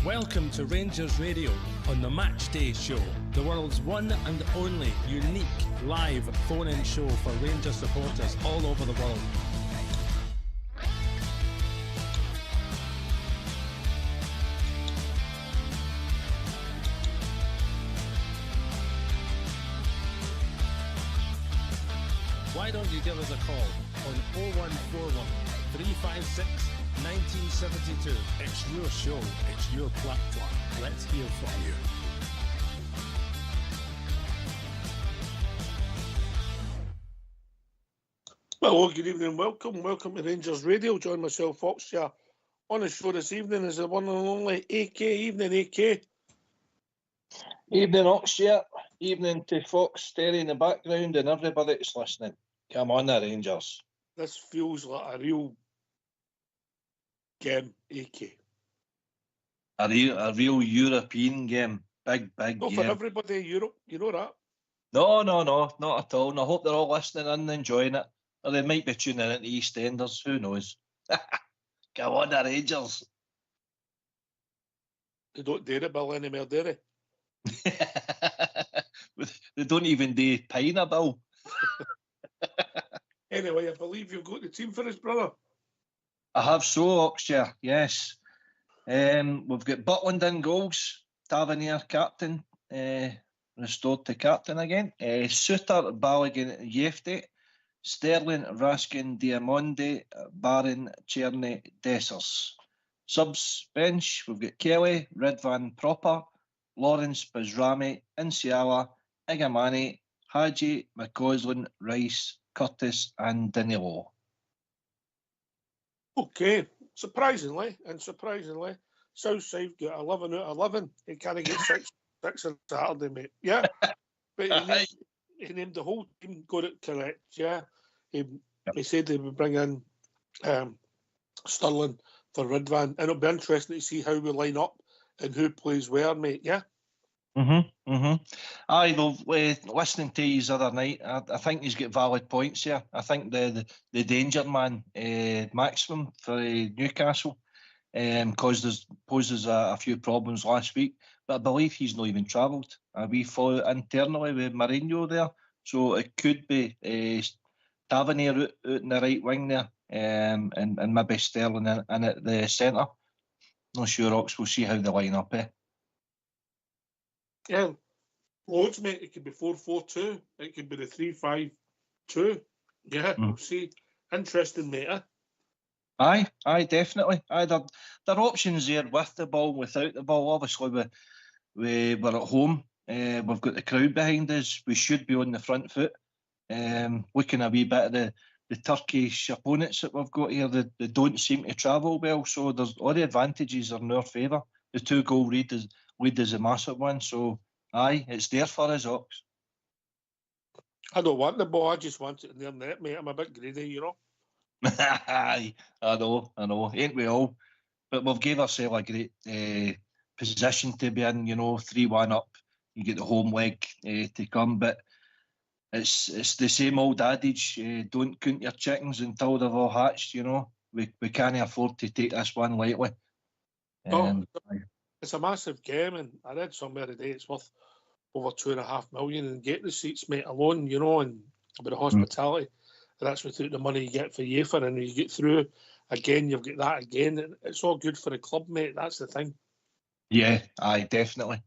Welcome to Rangers Radio on the Matchday Show, the world's one and only unique live phone-in show for Rangers supporters all over the world. Why don't you give us a call on 0141 356 1972. It's your show, it's your platform. Let's hear from you. Well, good evening, welcome to Rangers Radio. Join myself, Fox, here on the show this evening is the one and only AK. Evening, AK. Evening, Oxshire. Evening to Fox, Terry in the background, and everybody that's listening. Come on, the Rangers. This feels like a real game, AK. A real European game. Big Not game. for everybody in Europe, you know that. No, not at all. And I hope they're all listening and enjoying it. Or they might be tuning into EastEnders, who knows? Come on, the Rangers. They don't dare it, Bill, anymore, do they? They don't even do Piner, Bill. Anyway, I believe you've got the team for us, brother. I have so, Oxshire, yes. We've got Butland in goals, Tavernier captain, restored to captain again. Suter, Balogun, Yefte, Sterling, Raskin, Diamonde, Barron, Cherny, Dessers. Subs bench, we've got Kelly, Redvan, Proper, Lawrence, Bazrami, Insiala, Igamani, Hadji, McCausland, Rice, Curtis and Danilo. Okay, surprisingly, Southside got 11 out of 11. He can't get six on Saturday, mate. Yeah, but he named the whole team, got it correct. Yeah, he said they would bring in Sterling for Ridvan, and it'll be interesting to see how we line up and who plays where, mate. Yeah. Aye, well, listening to you the other night, I think he's got valid points here. I think the danger man maximum for Newcastle poses a few problems last week, but I believe he's not even travelled. We follow internally with Mourinho there, so it could be Tavernier out in the right wing there, and maybe Sterling in at the centre. Not sure, Ox. We'll see how they line up. Yeah, loads, mate. It could be 4-4-2. It could be the 3-5-2. Yeah, we'll see. Interesting, mate. Aye, definitely. Aye, there are options there with the ball, without the ball. Obviously, we're at home. We've got the crowd behind us. We should be on the front foot. Looking a wee bit at the Turkish opponents that we've got here, they don't seem to travel well. So there's all the advantages are in our favour. The 2-goal lead is a massive one. So, aye, it's there for us, Ox. I don't want the ball. I just want it in their net, mate. I'm a bit greedy, you know. Aye, I know. Ain't we all? But we've gave ourselves a great position to be in, 3-1 up. You get the home leg to come. But it's the same old adage, don't count your chickens until they've all hatched, We can't afford to take this one lightly. It's a massive game, and I read somewhere today it's worth over $2.5 million and get the seats, mate, alone, and with the hospitality. And that's without the money you get for UEFA, and you get through again, you've got that again. And it's all good for the club, mate. That's the thing. Yeah, aye, definitely.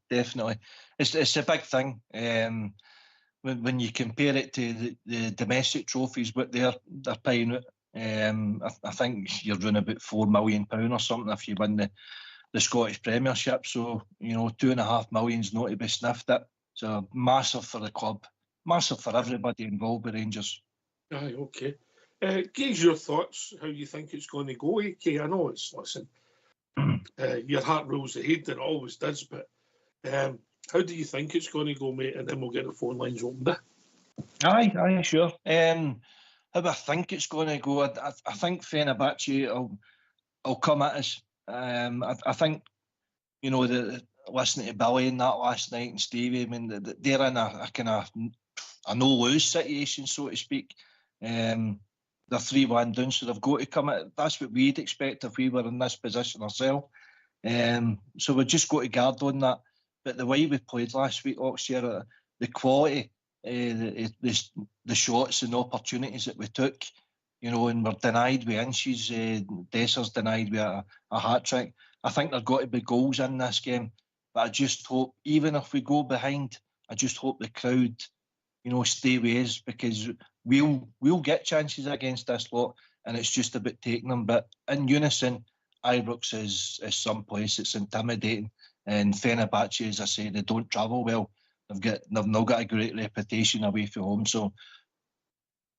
It's a big thing. When you compare it to the domestic trophies, what they're paying out, I think you're running about £4 million or something if you win the Scottish Premiership. So, $2.5 million's not to be sniffed at. So massive for the club, massive for everybody involved with Rangers. Aye, okay. Gauge your thoughts, how you think it's going to go, AK. I know your heart rules ahead, and it always does, but how do you think it's going to go, mate? And then we'll get the phone lines opened. Aye, sure. How I think it's going to go, I think Fenerbahce will come at us. I think, listening to Billy and that last night and Stevie, I mean, they're in a kind of a no-lose situation, so to speak. They're 3-1 down, so they've got to come at. That's what we'd expect if we were in this position ourselves. So we've just got to guard on that. But the way we played last week, Oxford, the quality, the shots and opportunities that we took, and we're denied with inches. Dessers denied with a hat-trick. I think there's got to be goals in this game. But I just hope, even if we go behind, I just hope the crowd, stay with us, because we'll get chances against this lot, and it's just about taking them. But in unison, Ibrox is someplace it's intimidating, and Fenerbahce, as I say, they don't travel well. They've not got a great reputation away from home. So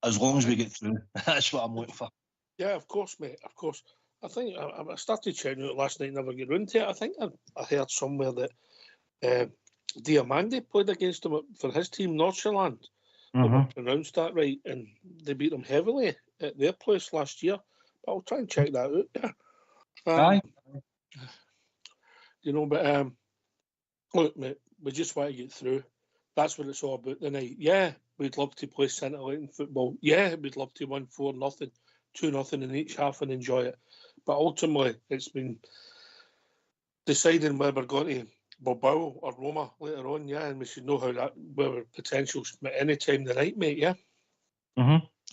as long as we get through, that's what I'm looking for. Yeah, of course, mate. Of course. I think I started checking out last night, never get round to it. I think I heard somewhere that Diamande played against them for his team, Nordsjælland. I pronounced that right, and they beat them heavily at their place last year. But I'll try and check that out. Aye. But look, mate, we just want to get through. That's what it's all about tonight. Yeah, we'd love to play scintillating football. Yeah, we'd love to win 4-0, 2-0 in each half and enjoy it. But ultimately, it's been deciding whether we're going to Bilbao or Roma later on, yeah, and we should know where our potential's at any time tonight, mate, yeah?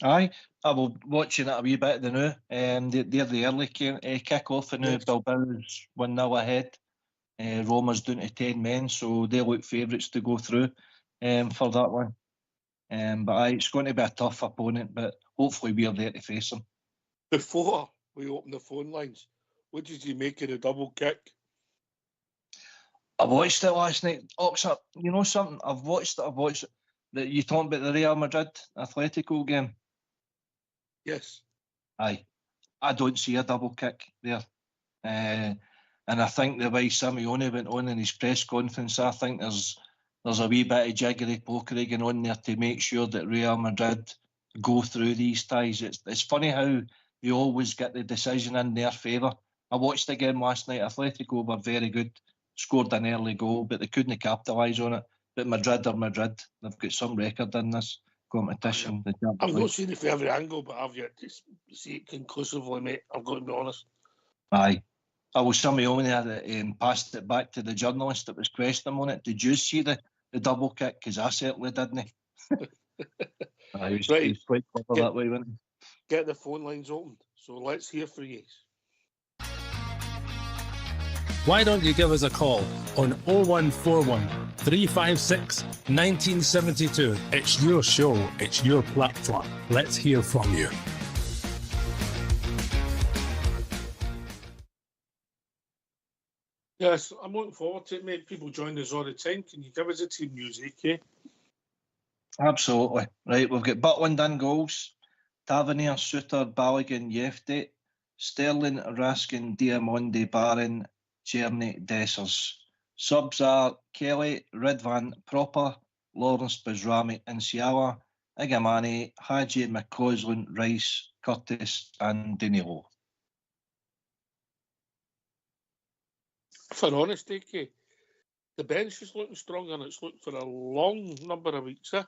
Aye, I will watching it a wee bit now. They're the early kick-off, and now Bilbao's 1-0 ahead. Roma's down to 10 men, so they look favourites to go through for that one. But aye, it's going to be a tough opponent, but hopefully we're there to face them. Before we open the phone lines, what did you make of the double kick? I watched it last night. Oxford, you know something? I've watched it. You talking about the Real Madrid Atletico game? Yes. Aye. I don't see a double kick there. And I think the way Simeone went on in his press conference, I think there's a wee bit of jiggery pokery going on there to make sure that Real Madrid go through these ties. It's funny how they always get the decision in their favour. I watched the game last night. Atletico were very good, scored an early goal, but they couldn't capitalise on it. But Madrid are Madrid. They've got some record in this competition. I've not seen it from every angle, but I've yet to see it conclusively, mate. I've got to be honest. Aye. I was Simeone passed it back to the journalist that was questioning him on it. Did you see the double kick? Because I certainly didn't. He was quite clever that way, wasn't he? Get the phone lines open. So let's hear from you. Why don't you give us a call on 0141 356 1972? It's your show, it's your platform. Let's hear from you. Yes, I'm looking forward to it, mate. People join us all the time. Can you give us a team music, eh? Absolutely. Right, we've got Butland in goals, Tavernier, Suter, Balogun, Yefte, Sterling, Raskin, Diamande, Barron, Czerny, Dessers. Subs are Kelly, Ridvan, Proper, Lawrence, Bazrami, Insiala, Igamani, Hadji, McCausland, Rice, Curtis and Danilo. For honesty, Kay, the bench is looking strong and it's looked for a long number of weeks, eh?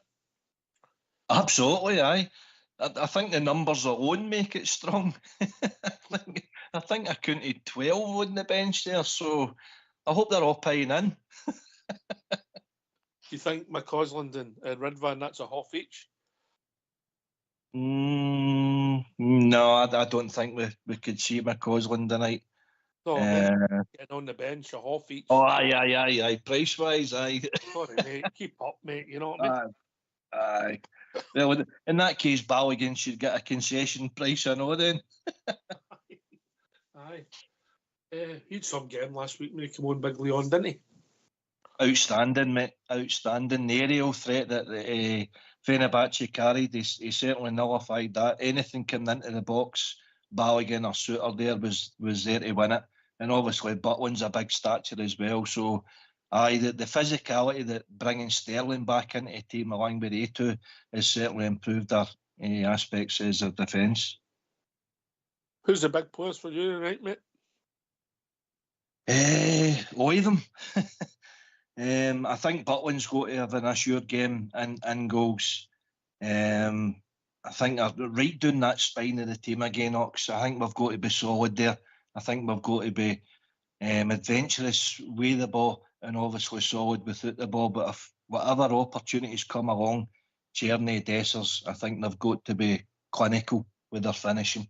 Absolutely, aye. I think the numbers alone make it strong. I think I counted 12 on the bench there, so I hope they're all paying in. Do you think McCausland and Ridvan, that's a half each? No, I don't think we could see McCausland tonight. No, getting on the bench, a half each. Oh, aye. Price-wise, aye. Sorry, mate. Keep up, mate. You know what I mean? Aye. Well, in that case, Balogun should get a concession price, I know then. Aye. He had some game last week when he came on Big Leon, didn't he? Outstanding, mate. Outstanding. The aerial threat that Fenerbahce carried, he certainly nullified that. Anything coming into the box, Balogun or Suter there was there to win it. And obviously Butland's a big stature as well. So aye, the physicality that bringing Sterling back into the team along with the two has certainly improved our aspects as a defence. Who's the big players for you tonight, mate? All of them. I think Butland's got to have an assured game in goals. I think right down that spine of the team again, Ox. I think we've got to be solid there. I think we've got to be adventurous with the ball and obviously solid without the ball. But if whatever opportunities come along, Tierney, Dessers, I think they've got to be clinical with their finishing.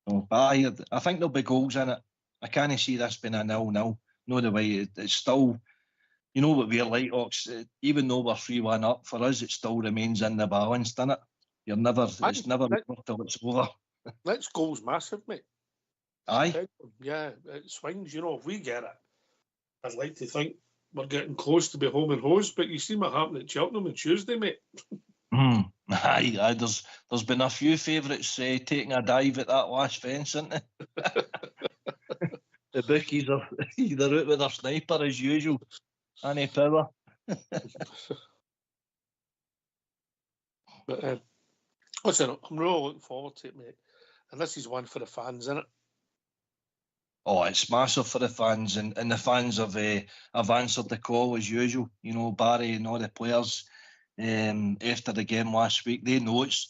So, but I think there'll be goals in it. I can't see this being a 0-0. No, the way it's still, you know what we're like, Ox. Even though we're 3-1 up, for us it still remains in the balance, doesn't it? It's never over till it's over. Next goal's massive, mate. Aye. Yeah, it swings. You know, if we get it, I'd like to think we're getting close to be home and hose. But you see what happened at Cheltenham on Tuesday, mate. Aye. There's been a few favourites taking a dive at that last fence, isn't there? The bookies are either out with their sniper as usual. Any power. But listen, I'm really looking forward to it, mate. And this is one for the fans, isn't it? Oh, it's massive for the fans, and the fans have answered the call as usual. You know, Barry and all the players after the game last week, they know it's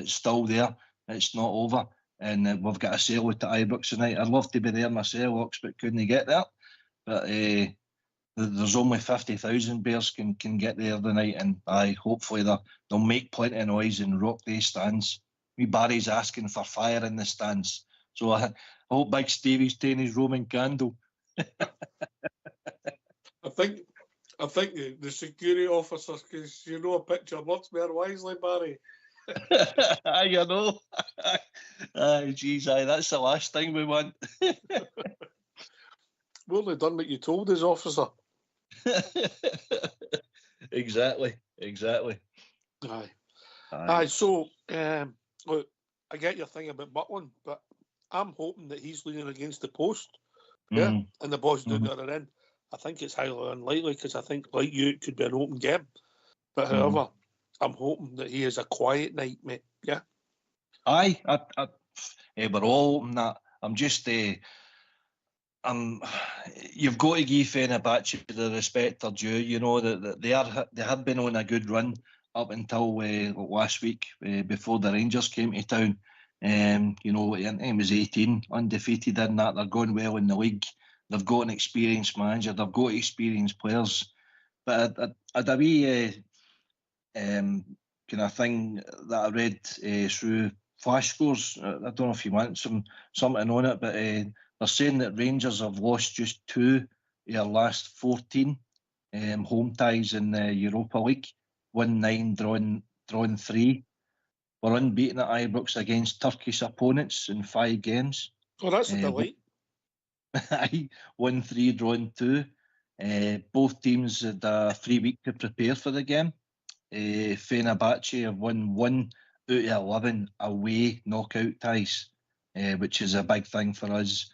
still there. It's not over, and we've got a sale at Ibrox tonight. I'd love to be there myself, Ox, but couldn't get there. But there's only 50,000 bears can get there tonight, and hopefully they'll make plenty of noise and rock these stands. Barry's asking for fire in the stands, so I hope Big Stevie's taking his Roman candle. I think the security officers, because you know a picture lots more wisely, Barry. I know. Geez, that's the last thing we want. We only done what you told us, officer. Exactly. Aye. So, look, I get your thing about Butland, but I'm hoping that he's leaning against the post, and the ball's down the other end. I think it's highly unlikely because I think, like you, it could be an open game. But however, I'm hoping that he has a quiet night, mate. Yeah. Aye, we're all hoping that. I'm just you've got to give Fenerbahce the respect they're due. You know that they had been on a good run up until last week before the Rangers came to town. You know, it was 18 undefeated in that. They're going well in the league. They've got an experienced manager. They've got experienced players. But a wee kind of thing that I read through flash scores. I don't know if you want something on it, but they're saying that Rangers have lost just 2 of their last 14 home ties in the Europa League. Won 9, drawn 3. We're unbeaten at Ibrox against Turkish opponents in 5 games. Oh, that's a delight. 1, 3, drawn 2. Both teams had a free week to prepare for the game. Fenerbahce have won 1 out of 11 away knockout ties, which is a big thing for us.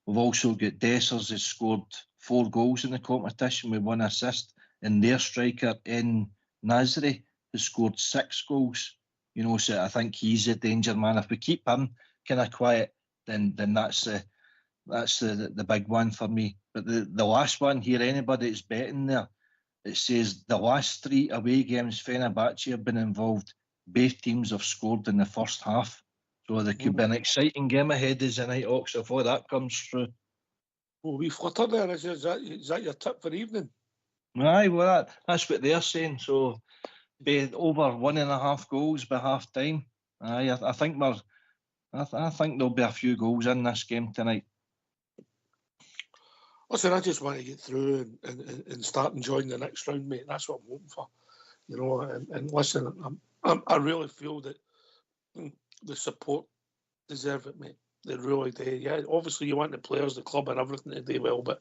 We've also got Dessers has scored 4 goals in the competition with 1 assist, and their striker in Nasri has scored 6 goals. You know, so I think he's a danger man. If we keep him kind of quiet, then that's the big one for me. But the last one here, anybody that's betting there, it says the last 3 away games Fenerbahce have been involved, both teams have scored in the first half. So there could be an exciting game ahead as the night, Ox, if all that comes through. Oh, we flutter there. Is that your tip for the evening? Aye, well, that's what they're saying. So be over 1.5 goals by half time. Aye, I think there'll be a few goals in this game tonight. Listen, I just want to get through and start enjoying the next round, mate. That's what I'm hoping for. You know, and listen, I really feel that the support deserve it, mate. They really do. Yeah, obviously you want the players, the club, and everything to do well, but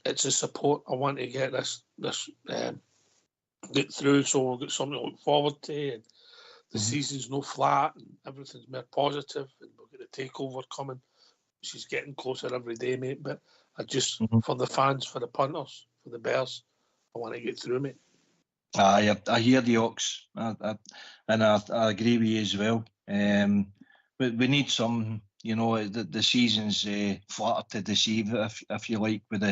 it's the support I want to get this get through, so we've got something to look forward to, and the season's no flat, and everything's more positive, and we've got the takeover coming. She's getting closer every day, mate. But I just, for the fans, for the punters, for the Bears, I want to get through, mate. I hear the Ox, and I agree with you as well. But we need some, you know, the season's flatter to deceive, if you like, with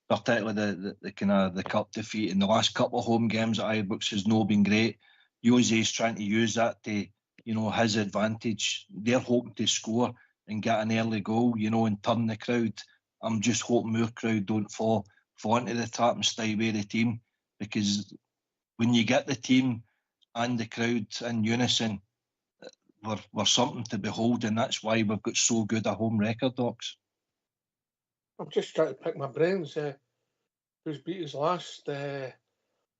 particularly the kind of the cup defeat in the last couple of home games at Ibrox has not been great. Jose's trying to use that to, you know, his advantage. They're hoping to score and get an early goal, and turn the crowd. I'm just hoping our crowd don't fall into the trap and stay with the team, because when you get the team and the crowd in unison, we're something to behold, and that's why we've got so good a home record, Docs. I'm just trying to pick my brains. Who's beat us last?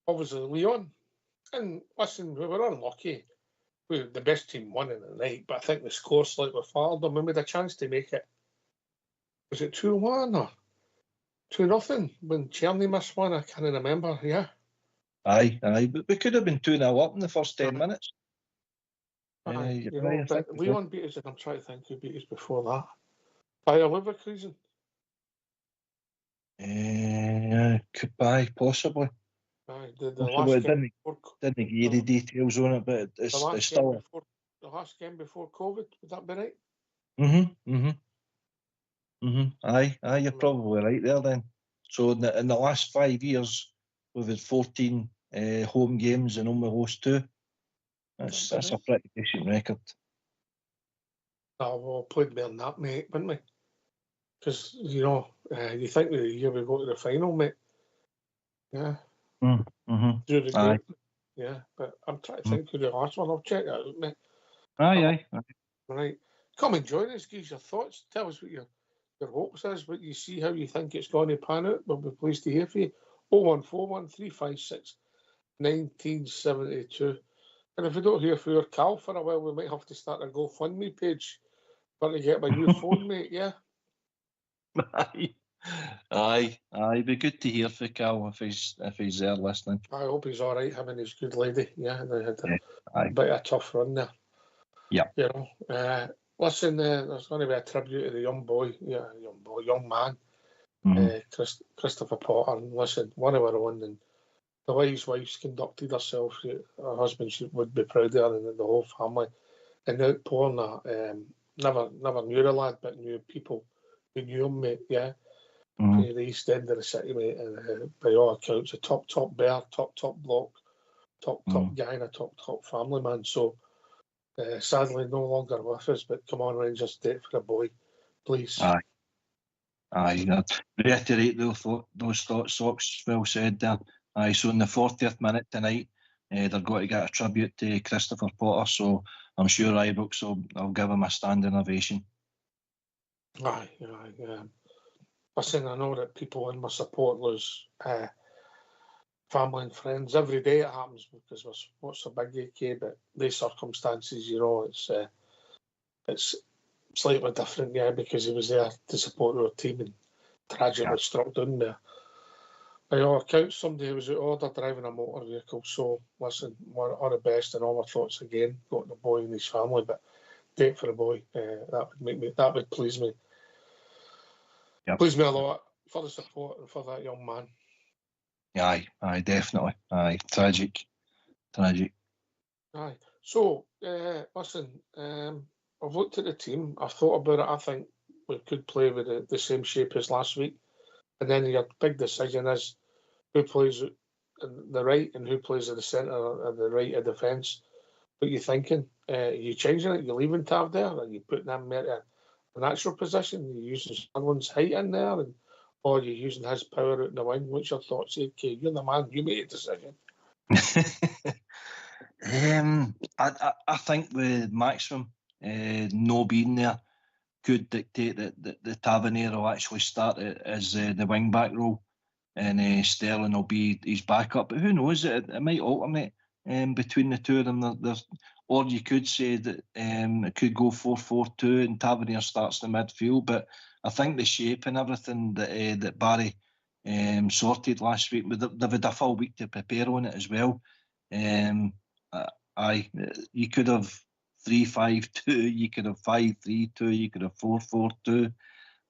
Obviously Leon. And listen, we were unlucky. The best team won in the night, but I think the score slightly followed them. We had a chance to make it. Was it 2-1 or 2-0 when Cherny missed one? I can't remember. Yeah. Aye, but we could have been 2-0 up in the first 10 minutes. Aye, I but think Leon beat us, and I'm trying to think who beat us before that. Bayer Leverkusen. Aye, possibly. Aye, the Possibly. last game before, Didn't give you the details on it, but it's still. The last game before COVID. Would that be right? Aye, you're probably right there then. So in the last 5 years, we've had 14 home games and only lost 2. That's a pretty decent record. We played better than that, mate, wouldn't we? Because, you think of the year we go to the final, mate. Yeah. Aye. Yeah, but I'm trying to think who the last one. I'll check that out, mate. Aye. Right. Come and join us, give us your thoughts. Tell us what your hopes is, what you see, how you think it's going to pan out. We'll be pleased to hear from you. 0141 356 1972. And if we don't hear from your Cal for a while, we might have to start a GoFundMe page for to get my new phone, mate, yeah? Aye. Be good to hear from Cal if he's there listening. I hope he's all right, him and his good lady. Yeah, they had a bit of a tough run there. Yeah. Listen, there's going to be a tribute to the young man, Christopher Potter. And listen, one of our own, and the way his wife's conducted herself, her husband would be proud of her, and the whole family. And outpouring never knew the lad, but knew people who knew him, mate, yeah. The east end of the city, mate, and by all accounts, a top bear, top bloke, top guy, and a top family man. So, sadly, no longer with us. But come on, Rangers, date for a boy, please. Aye. Reiterate those thoughts. Socks well said there. Aye. So in the 40th minute tonight, they're going to get a tribute to Christopher Potter. So I'm sure Ibrox will give him a standing ovation. Aye. Listen, I know that people in my support lose family and friends every day. It happens because what's a big AK, but these circumstances, it's slightly different, yeah, because he was there to support our team and tragically struck down there. By all accounts, somebody was out order driving a motor vehicle. So listen, all the best and all our thoughts again go to the boy and his family. But date for the boy, that would please me. Yep. Please me a lot for the support and for that young man. Aye, definitely. Aye, tragic. Aye. So, listen, I've looked at the team. I've thought about it. I think we could play with the same shape as last week. And then your big decision is who plays at the right and who plays at the centre and the right of defence. What are you thinking? Are you changing it? Are you leaving Tav there? Are you putting him in a natural position? Are you using someone's height in there? Or are you using his power out in the wing? What's your thoughts, AK? You're the man. You make a decision. I think with Maximum no being there could dictate that the Tavernier will actually start as the wing back role, and Sterling will be his backup. But who knows? It might alternate between the two of them. Or you could say that it could go 4-4-2 and Tavernier starts the midfield. But I think the shape and everything that Barry sorted last week, they've had a full week to prepare on it as well. You could have 3-5-2, you could have 5-3-2, you could have 4-4-2.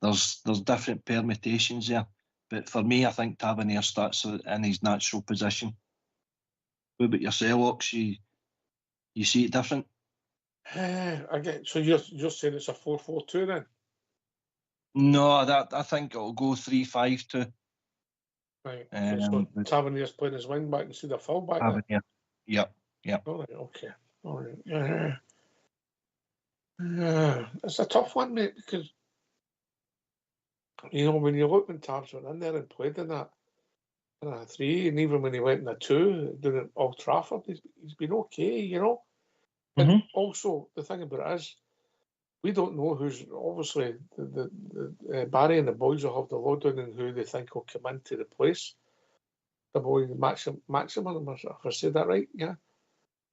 There's different permutations there. But for me, I think Tavernier starts in his natural position. What about yourself, Ox? You see it different? So you're saying it's a 4-4-2 then? No, I think it'll go 3-5-2. Right. So Tavernier's playing his wing back instead of full back. Tavernier. Yep. All right. Okay. All right. It's a tough one, mate, because, you know, when you look when Tabs went in there and played in that 3, and even when he went in a 2 doing it Old Trafford, he's been okay, you know. And also, the thing about it is, we don't know who's, obviously, the Barry and the boys will have the lowdown on who they think will come in to replace the boy, Maximum, if I said that right, yeah?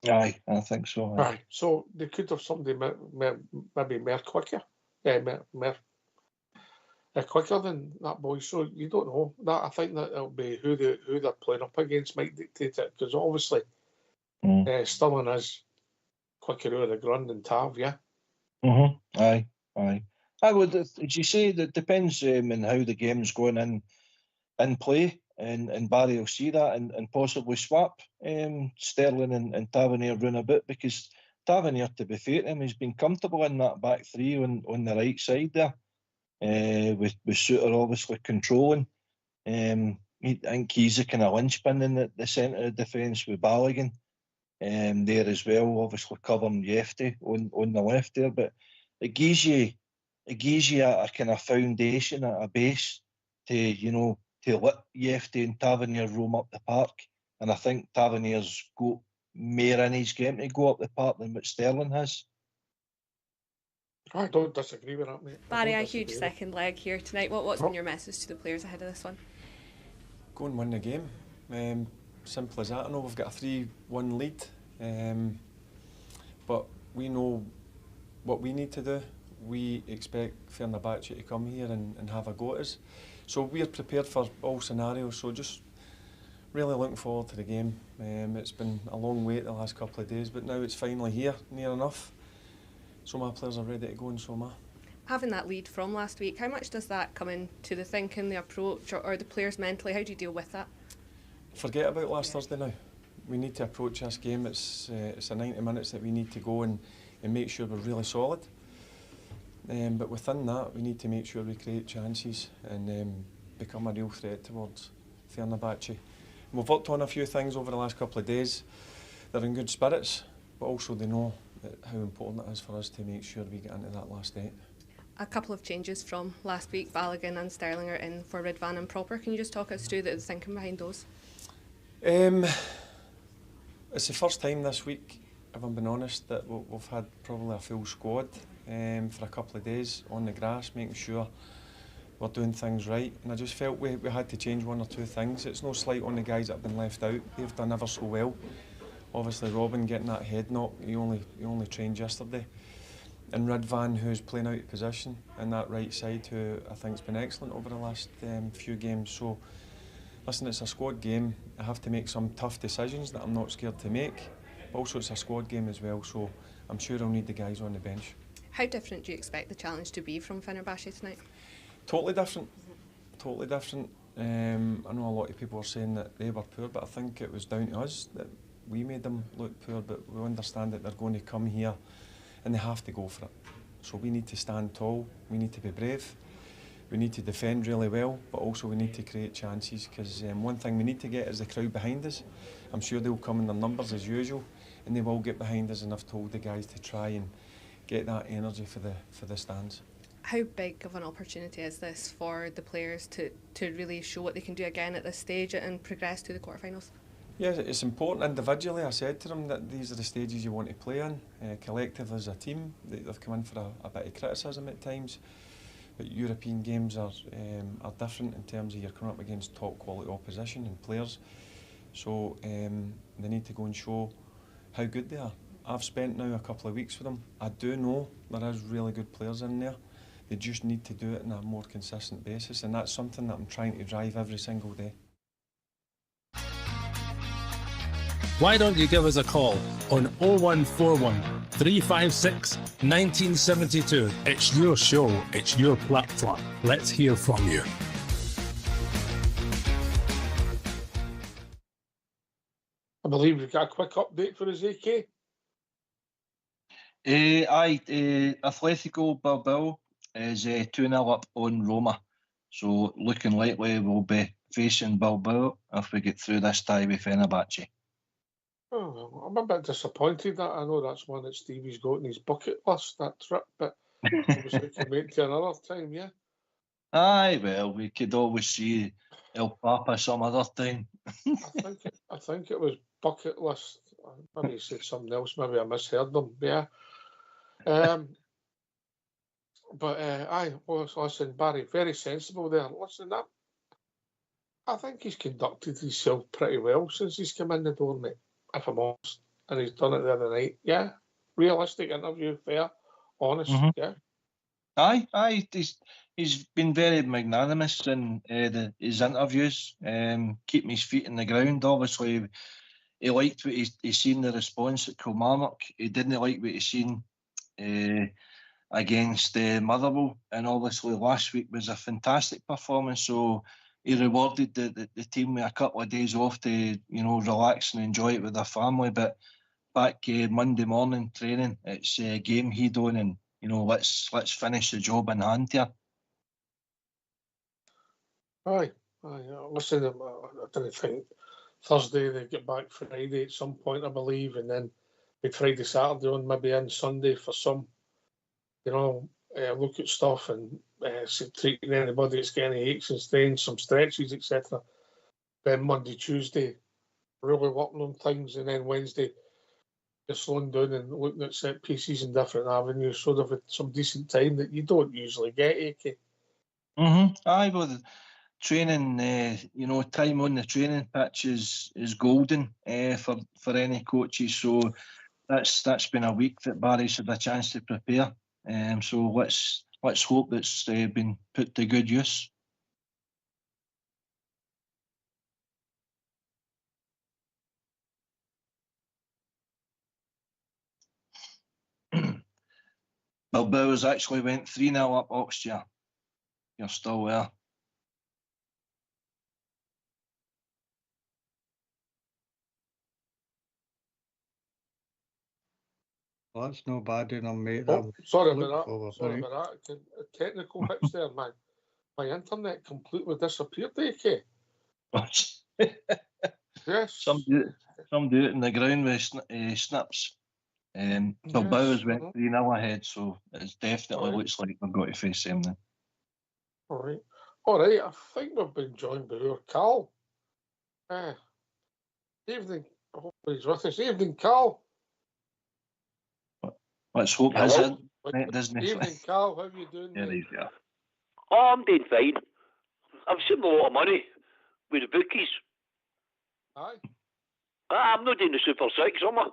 Aye, I think so. Aye. So they could have somebody maybe more quicker. More quicker than that boy. So you don't know. That I think that it'll be who they're playing up against might dictate it, because obviously Stirling is quicker out of the ground than Tav, yeah. Aye. I would, as you say, that depends on how the game's going in play, and Barry will see that and possibly swap Sterling and Tavernier round a bit, because Tavernier, to be fair to him, he's been comfortable in that back three on the right side there, with Suter obviously controlling. I think he's a kind of linchpin in the centre of defence with Balogun there as well, obviously covering Yefty on the left there, but it gives you a kind of foundation, a base to let Yefty and Tavernier roam up the park. And I think Tavernier's got more in his game to go up the park than what Sterling has. I don't disagree with that, mate. Barry, a huge second leg here tonight. What's been your message to the players ahead of this one? Go and win the game. Simple as that. I know we've got a 3-1 lead, but we know what we need to do. We expect Fenerbahce to come here and have a go at us. So we're prepared for all scenarios, so just really looking forward to the game. It's been a long wait the last couple of days, but now it's finally here, near enough. So my players are ready to go, and so am I. Having that lead from last week, how much does that come into the thinking, the approach, or the players mentally? How do you deal with that? Forget about last Thursday now. We need to approach this game. It's a 90 minutes that we need to go and make sure we're really solid. But within that, we need to make sure we create chances and become a real threat towards Fenerbahce. We've worked on a few things over the last couple of days. They're in good spirits, but also they know how important it is for us to make sure we get into that last 8. A couple of changes from last week. Balogun and Sterling are in for Ridvan and Proper. Can you just talk us through the thinking behind those? It's the first time this week, if I'm being honest, that we've had probably a full squad for a couple of days on the grass, making sure we're doing things right. And I just felt we had to change 1 or 2 things. It's no slight on the guys that have been left out. They've done ever so well. Obviously Robin getting that head knock, he only trained yesterday. And Ridvan, who's playing out of position in that right side, who I think's been excellent over the last few games. So listen, it's a squad game. I have to make some tough decisions that I'm not scared to make. But also it's a squad game as well, so I'm sure I'll need the guys on the bench. How different do you expect the challenge to be from Fenerbahce tonight? Totally different. Totally different. I know a lot of people are saying that they were poor, but I think it was down to us that we made them look poor, but we understand that they're going to come here and they have to go for it. So we need to stand tall, we need to be brave, we need to defend really well, but also we need to create chances, because one thing we need to get is the crowd behind us. I'm sure they'll come in their numbers as usual, and they will get behind us, and I've told the guys to try and get that energy for the stands. How big of an opportunity is this for the players to really show what they can do again at this stage and progress to the quarterfinals? Yeah, it's important individually. I said to them that these are the stages you want to play in. Collective as a team, they've come in for a bit of criticism at times, but European games are different in terms of you're coming up against top quality opposition and players. So they need to go and show how good they are. I've spent now a couple of weeks with them. I do know there is really good players in there. They just need to do it on a more consistent basis, and that's something that I'm trying to drive every single day. Why don't you give us a call on 0141 356 1972? It's your show, it's your platform. Let's hear from you. I believe we've got a quick update for us, AK. Atletico Bilbao is 2-0 up on Roma. So looking likely we'll be facing Bilbao if we get through this tie with Fenerbahce. Oh, I'm a bit disappointed that I know that's one that Stevie's got in his bucket list, that trip, but obviously we can wait till another time, yeah. Aye, well, we could always see El Papa some other time. I think it was bucket list. Maybe he said something else. Maybe I misheard them. Yeah. But aye, well, listen, Barry, very sensible there. Listen, I think he's conducted himself pretty well since he's come in the door, mate. If I'm honest, and he's done it the other night. Yeah, realistic interview, fair, honest. Yeah. Aye, he's been very magnanimous in his interviews, keeping his feet in the ground. Obviously, he liked what he's seen the response at Kilmarnock. He didn't like what he's seen against Motherwell, and obviously last week was a fantastic performance. So he rewarded the team with a couple of days off to relax and enjoy it with their family. But back Monday morning training, it's game heat on, and let's finish the job in hand here. Aye. Listen, I didn't think Thursday they get back Friday at some point, I believe, and then Friday, Saturday on, maybe in Sunday for some. Look at stuff and treating anybody that's getting any aches and strains, some stretches, etc. Then Monday, Tuesday, really working on things, and then Wednesday, just slowing down and looking at set pieces and different avenues. So they've had some decent time that you don't usually get, AK. Aye, well, the training, time on the training pitch is golden for any coaches. So that's been a week that Barry's had a chance to prepare. So let's hope that's been put to good use. Bilbao's actually went 3-0 up Oxford. You're still there. Well, that's no bad enough, mate. Sorry about that. Technical hitch there, man. My internet completely disappeared, AK. Yes. Some do it in the ground with snaps. Bilbao's went 3-0 ahead, so it definitely looks like we've got to face them then. All right. I think we've been joined by our Carl. Evening. I hope he's with us. Evening, Carl. Let's hope his internet doesn't. Evening, Carl. How are you doing? Yeah, he's there. Oh, I'm doing fine. I've saved a lot of money with the bookies. Aye. I'm not doing the Super 6, am I?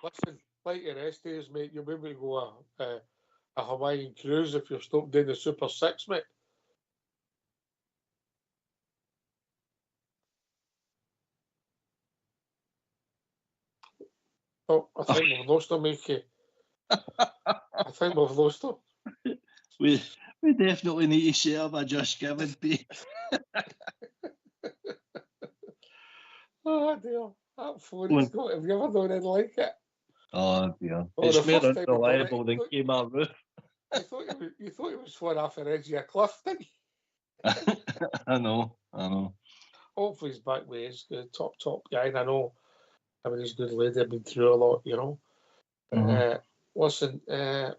Listen, like your rest days, mate, you'll be able to go a Hawaiian cruise if you've stopped doing the Super 6, mate. Oh, I think we've lost him, Mickey. I think we've lost him. We definitely need to set up a Just Giving page. Oh dear, that phone has got. Have you ever done anything like it? Oh dear, it's more unreliable than Kmart roof. You thought it was falling off the edge of a cliff, didn't you? I know. Hopefully he's back with his good top guy. And I know, he's a good lady. I've been through a lot, Listen, I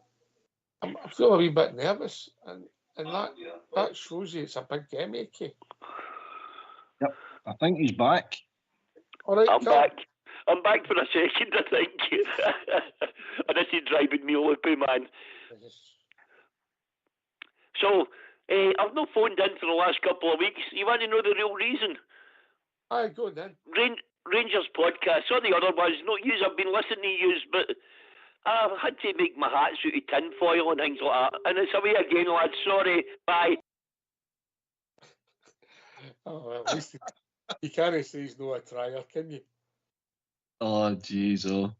feel a wee bit nervous, and that shows you it's a big game, AK. Yep, I think he's back. All right, I'm back. I'm back for a second, I think. And this is driving me loopy, man. So, I've not phoned in for the last couple of weeks. You want to know the real reason? Aye, go then. Rangers podcast, all the other ones, not yous, I've been listening to yous, but I had to make my hats out of tinfoil and things like that. And it's away again, lads. Sorry, bye. Oh, well, at least you can't say he's not a trier, can you? Oh, jeez, oh.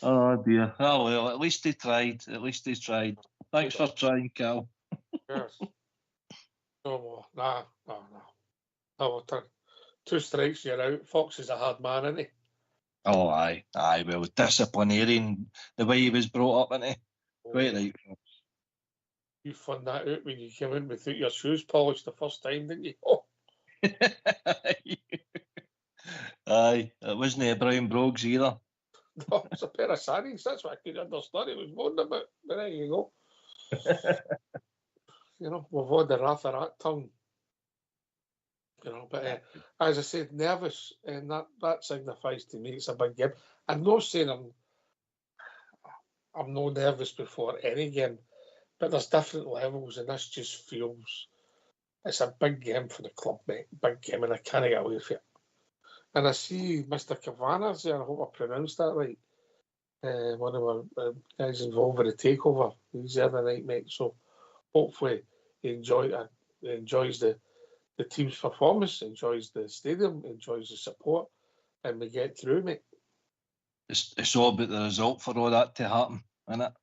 Oh, dear. Oh, well, at least he tried. Thanks for trying, Cal. Yes. No, nah. No, 2 strikes, you're out. Fox is a hard man, isn't he? Oh, aye. Well, disciplinarian, the way he was brought up, isn't he? Quite right. You found that out when you came in without your shoes polished the first time, didn't you? Oh. Aye, it wasn't a Brown Brogues either. No, it's a pair of sarnies. That's what I could understand it was moaning about. But there you go. You know, we've had the wrath of that tongue. You know, but as I said, nervous, and that signifies to me it's a big game. I'm not saying I'm not nervous before any game, but there's different levels, and this just feels it's a big game for the club, mate. Big game, and I can't get away from it. And I see Mr. Cavana's there. I hope I pronounced that right. One of our guys involved with the takeover. He's there tonight, mate. So hopefully he enjoys the team's performance, enjoys the stadium, enjoys the support, and we get through, mate. It's all about the result for all that to happen, isn't it?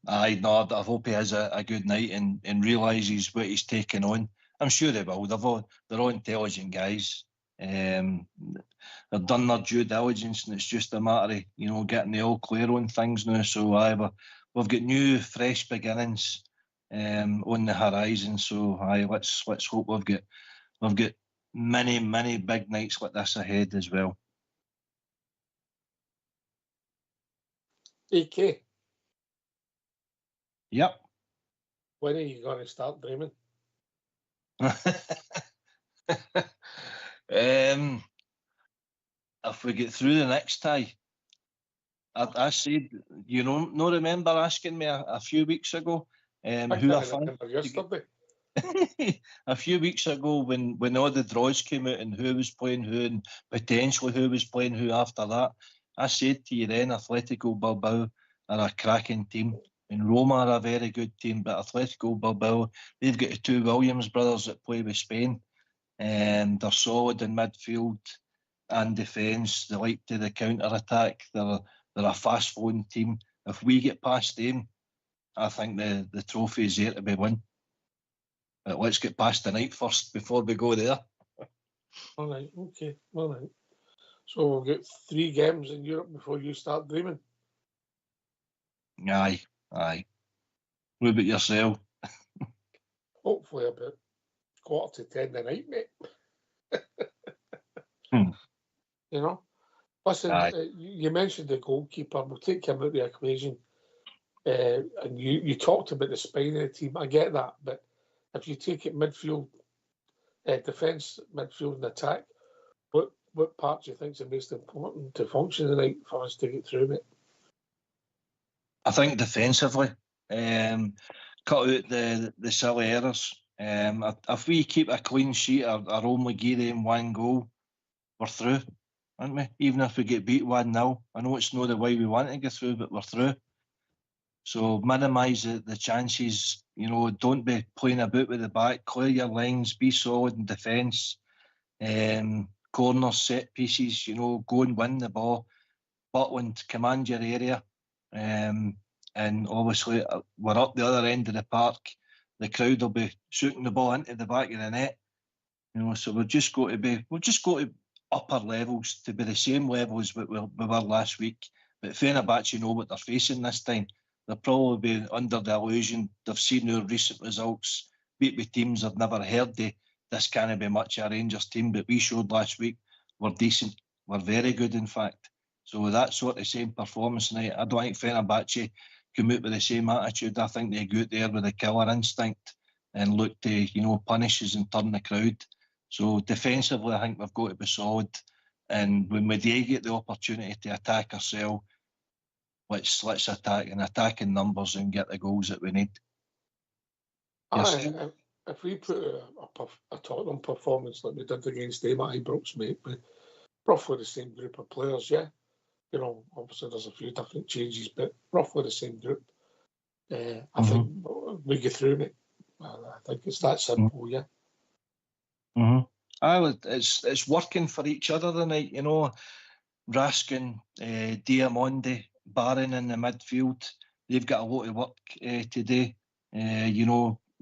I hope he has a good night and realises what he's taking on. I'm sure he will. They're all intelligent guys. They've done their due diligence, and it's just a matter of getting the all clear on things now. So we've got new, fresh beginnings on the horizon. So let's hope we've got many big nights like this ahead as well. AK. Yep. When are you going to start dreaming? If we get through the next tie, I said, no remember asking me a few weeks ago who I remember yesterday. A few weeks ago when all the draws came out and who was playing who and potentially who was playing who after that, I said to you then Atletico Bilbao are a cracking team and Roma are a very good team, but Atletico Bilbao, they've got the two Williams brothers that play with Spain and they're solid in midfield and defence. They like to the counter-attack. They're a fast-flowing team. If we get past them, I think the trophy is there to be won. But let's get past the night first before we go there. All right, okay, all right. So we'll get 3 games in Europe before you start dreaming. Aye. What about yourself? Hopefully about 9:45 tonight, mate. You know? Listen, you mentioned the goalkeeper. We'll take him out of the equation. And you talked about the spine of the team. I get that. But if you take it midfield, defence, midfield and attack, what part do you think is the most important to function tonight for us to get through, mate? I think defensively, cut out the silly errors. If we keep a clean sheet or only give them 1 goal, we're through, aren't we? Even if we get beat 1-0, I know it's not the way we want to get through, but we're through. So minimise the chances. Don't be playing about with the back. Clear your lines. Be solid in defence. Corners, set pieces. Go and win the ball. Butland, command your area. And obviously, we're up the other end of the park. The crowd will be shooting the ball into the back of the net. So we've just got to upper levels to be the same level as we were last week. But Fenerbahce know what they're facing this time. They'll probably be under the illusion they've seen our recent results, beat with teams they've never heard of. This can't be much a Rangers team, but we showed last week we're decent. We're very good, in fact. So with that sort of same performance tonight, I don't think Fenerbahce come out with the same attitude. I think they go out there with a killer instinct and look to, punish us and turn the crowd. So defensively, I think we've got to be solid. And when we do get the opportunity to attack ourselves, let's attack in numbers and get the goals that we need. Aye, if we put a Tottenham performance like we did against them at Ibrox, mate, with roughly the same group of players, yeah. Obviously there's a few different changes, but roughly the same group. I think we get through, mate. I think it's that simple, yeah. It's working for each other tonight, Raskin, Diamondi, Barron in the midfield. They've got a lot of work today.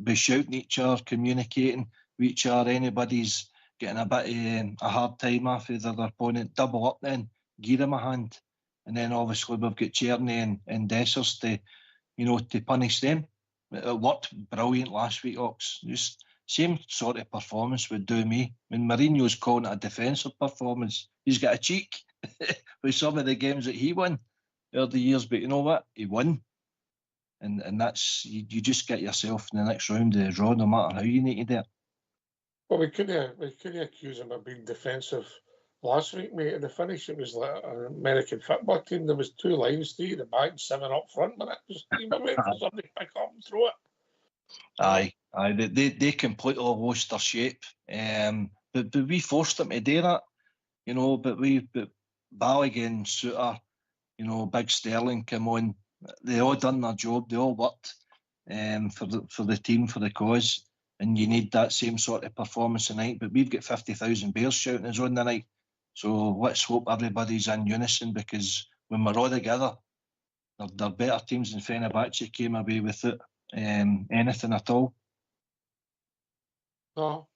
Be shouting each other, communicating with each other. Anybody's getting a bit of a hard time after their opponent, double up then, give them a hand. And then obviously we've got Tierney and Dessers to punish them. It worked brilliant last week, Ox. Just same sort of performance would do me. When Mourinho's calling it a defensive performance, he's got a cheek with some of the games that he won over the years. But you know what? He won. And that's, you just get yourself in the next round of the draw, no matter how you need to do it. Well, we couldn't accuse him of being defensive last week, mate. In the finish, it was like an American football team. There was 2 lines, 3 at the back, 7 up front. But you were waiting for somebody to pick up and throw it. Aye. They completely lost their shape. But we forced them to do that, you know. But Balogun, Suter, you know, Big Sterling come on. They all done their job. They all worked for the team, for the cause. And you need that same sort of performance tonight. But we've got 50,000 bears shouting us on tonight. So let's hope everybody's in unison, because when we're all together, they're better teams than Fenerbahce came away with it. Anything at all. No.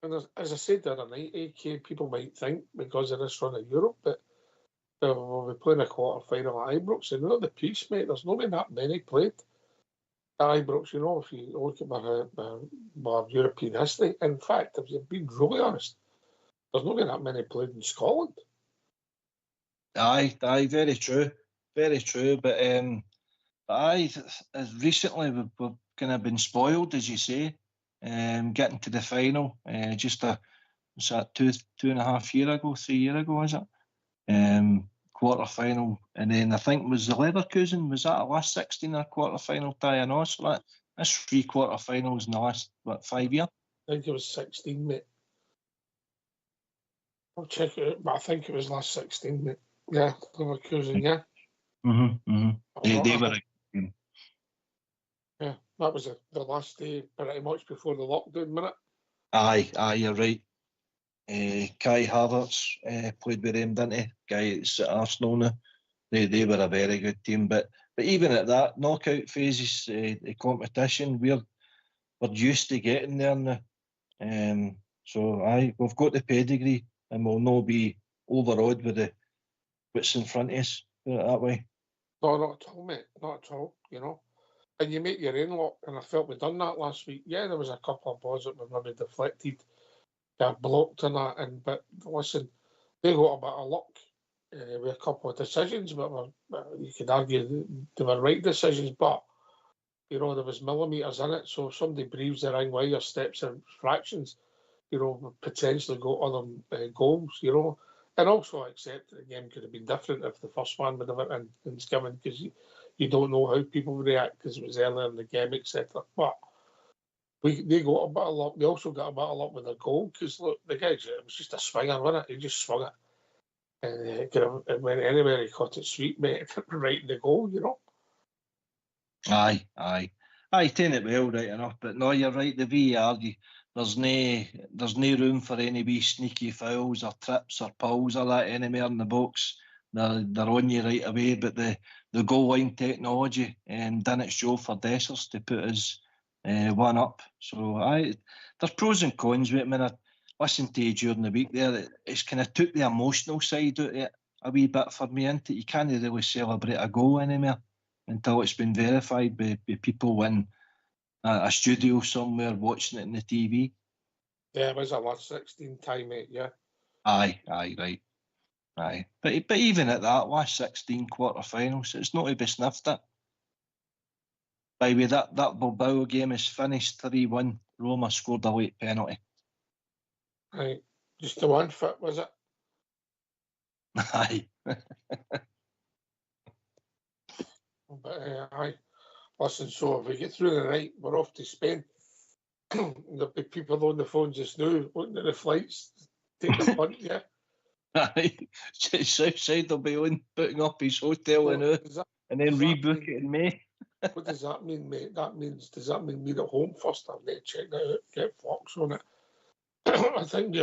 And as I said the other night, AK, people might think because of this run of Europe, but we'll be playing a quarter final at Ibrox, and not the peace, mate. There's not been that many played at Ibrox, you know, if you look at my European history. In fact, if you've been really honest, there's not been that many played in Scotland. Aye, very true. But recently we've kind of been spoiled, as you say, getting to the final. Was that 2.5 years ago, 3 years ago, was it? Quarter final, and then I think was the Leverkusen, was that a last 16 or quarter final tie? I know, so that's 3 quarter finals in the last 5 years. I think it was 16, mate. I'll check it out, but I think it was last 16, mate. Yeah, Leverkusen, yeah. They were. Yeah, that was the last day, pretty much before the lockdown, minute. Aye, you're right. Kai Havertz played with them, didn't he? Guy at Arsenal now. They were a very good team, but even at that knockout phases, the competition, we're used to getting there now. So we've got the pedigree, and we'll not be overawed with what's in front of us. Put it that way. No, not at all, mate. Not at all. You know, and you make your own luck, and I felt we done that last week. Yeah, there was a couple of balls that were maybe deflected, got blocked and that. But listen, they got a bit of luck with a couple of decisions, but you could argue they were right decisions. But you know, there was millimetres in it. So if somebody breathes the wrong way or steps in fractions, you know, potentially got other goals. You know. And also, I accept that the game could have been different if the first one would have went in skimming, because you don't know how people would react because it was earlier in the game, etc. But they got a bit of luck. They also got a bit of luck with the goal, because look, the guys, it was just a swinger, wasn't it? He just swung it. And it went anywhere, he caught it sweet, mate, right in the goal, you know? Aye, taking it well, right enough. But no, you're right, the VAR, there's no room for any wee sneaky fouls or trips or pulls or that anywhere in the box. They're on you right away. But the goal line technology done its job for Dessers to put us 1 up. So there's pros and cons with it. I mean, I listened to you during the week there. It's kind of took the emotional side out of it a wee bit for me, isn't it? You can't really celebrate a goal anymore until it's been verified by people in a studio somewhere watching it on the TV. Yeah, it was a last 16 time, mate, yeah. Aye, right. Aye. But even at that last 16 quarter-finals, it's not to be sniffed at. By the way, that Bilbao game is finished 3-1. Roma scored a late penalty. Right. Just the one fit, was it? Aye. But aye. Listen, so if we get through the night, we're off to Spain. There'll be people on the phone just now looking at the flights, taking the punt, yeah. Aye. Southside will be on putting up his hotel and then rebook it in May. What does that mean, mate? Does that mean we're at home first? I need to check that out, get Fox on it. I think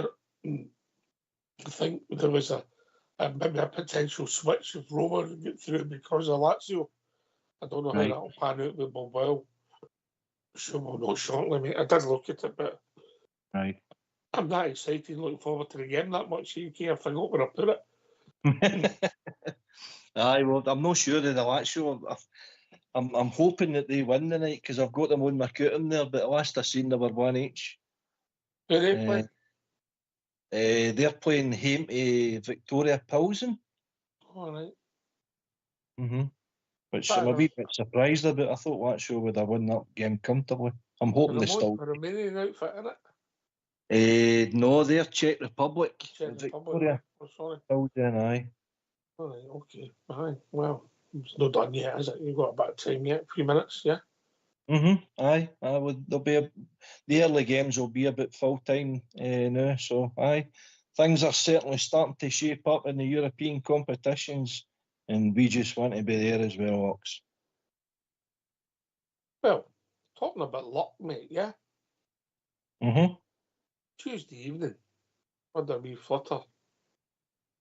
there was maybe a potential switch if Roma get through because of Lazio. I don't know how that'll pan out with Bilbao. Sure, we'll know shortly, mate. I did look at it, but I'm not excited, looking forward to the game that much. I forgot where I put it. Aye, well, I'm not sure that the Lazio. I'm hoping that they win tonight because I've got them on my curtain there. But last I seen, they were 1 each. Who they play? They're playing home to Victoria Pilsen. All right. Which I'm a wee bit surprised about. I thought Lazio would have won that game comfortably. I'm hoping they still. A Romanian outfit, innit? No, they're Czech Republic. Czech Republic. Victoria. Oh, sorry. Pilsen, aye. All right, okay. Aye. Well, it's not done yet, is it? You've got a bit of time yet. A few minutes, yeah? Aye. There'll be the early games will be about full time now. So aye. Things are certainly starting to shape up in the European competitions, and we just want to be there as well, Ox. Well, talking about luck, mate, yeah? Tuesday evening, I had a wee flutter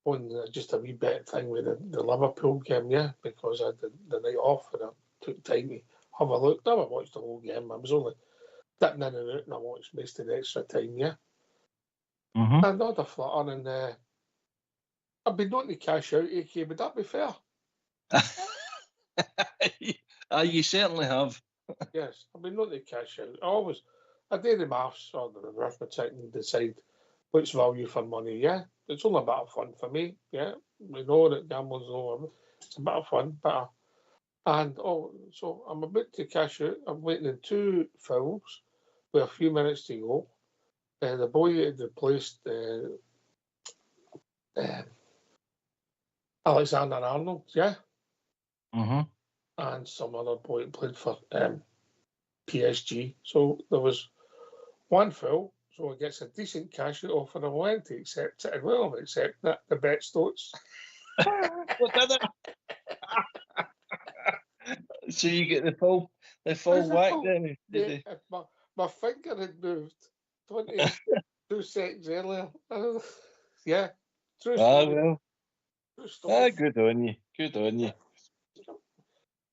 on just a wee bit thing with the Liverpool game, yeah? Because I had the night off and I took time to have a look. I never watched the whole game. I was only dipping in and out and I watched most of the extra time, yeah? And I had a flutter and I've been wanting to cash out, AK. Would that be fair? You certainly have. Yes, I've been wanting to cash out. I do the maths or the arithmetic and decide what's value for money, yeah? It's only a bit of fun for me, yeah? We know that gambling's over. It's a bit of fun, so I'm about to cash out. I'm waiting in 2 fouls with a few minutes to go. The boy had replaced Alexander Arnold, yeah? And some other boy played for PSG. So there was 1 foul, so it gets a decent cash out offer. I went to accept it, and well, I'm accepting it. The bet starts. What did it? So you get the full whack then? Yeah, my finger had moved 22 seconds earlier. Yeah, true story. Well. True story. Good on you. Good on you.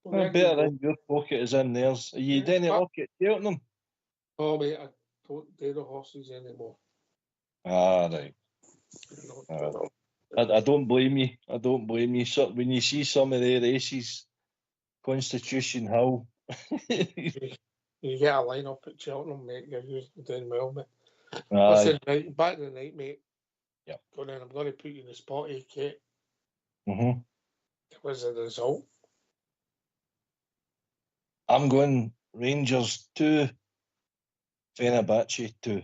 Well, better in your pocket is in theirs. Are you doing it look at Cheltenham? Oh, mate, I don't do the horses anymore. Right. I don't blame you. I don't blame you. So when you see some of their races, Constitution Hill. You get a line up at Cheltenham, mate. You're usually doing well, mate. Aye. Listen, right, back to the night, mate. Yep. I'm going to put you in the spot, AK. What was the result? I'm going Rangers 2, Fenerbahce 2.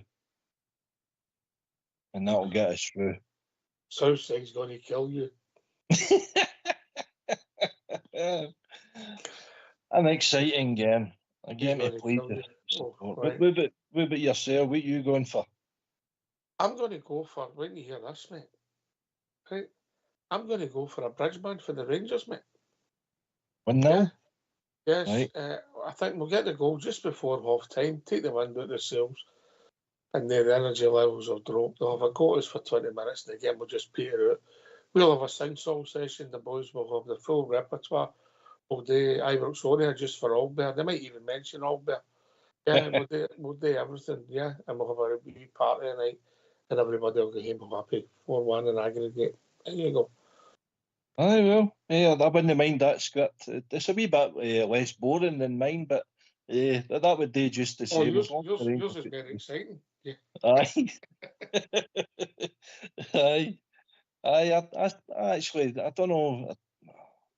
And that'll get us through. Southside's going to kill you. An exciting game. A game to please the support. What about yourself? What are you going for? I'm going to go for, when you hear this, mate, right? I'm going to go for a bridgeman for the Rangers, mate. 1-0? Yeah. Yes. Right. I think we'll get the goal just before half time, take the wind out themselves, and their energy levels will drop. They'll have a go at us for 20 minutes, and the game will just peter out. We'll have a sing-song session. The boys will have the full repertoire all day. Ibrox Oria just for Albert. They might even mention Albert. Yeah, we'll do everything, yeah, and we'll have a wee party tonight, and everybody will go home happy. 4-1 in aggregate. There you go. Aye, well, yeah, I wouldn't mind that script. It's a wee bit less boring than mine, but that would do just the same. Yours is very exciting. Yeah. Aye. Aye. I actually, I don't know,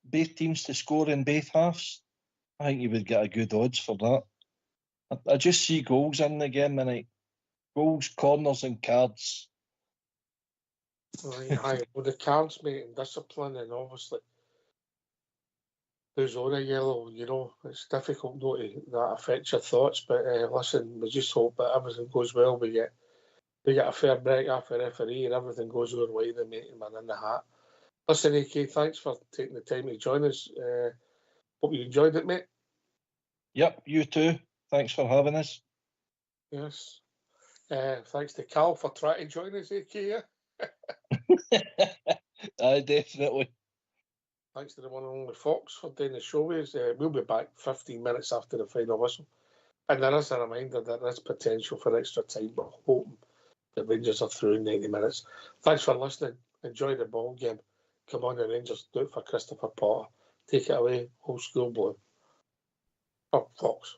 both teams to score in both halves. I think you would get a good odds for that. I just see goals in the game tonight. Goals, corners and cards. Aye. Well, the cards, mate, and discipline, and obviously who's on a yellow, it's difficult not to that affects your thoughts, but listen, we just hope that everything goes well. We get a fair break after referee and everything goes our way, the mate, man in the hat. Listen, AK, thanks for taking the time to join us. Hope you enjoyed it, mate. Yep, you too. Thanks for having us. Yes. Thanks to Cal for trying to join us, AK, yeah? Aye, definitely. Thanks to the one and only Fox for doing the show with us. We'll be back 15 minutes after the final whistle. And there is a reminder that there is potential for extra time, but hoping the Rangers are through in 90 minutes. Thanks for listening. Enjoy the ball game. Come on, the Rangers. Do it for Christopher Potter. Take it away. Old school blue. Oh, Fox.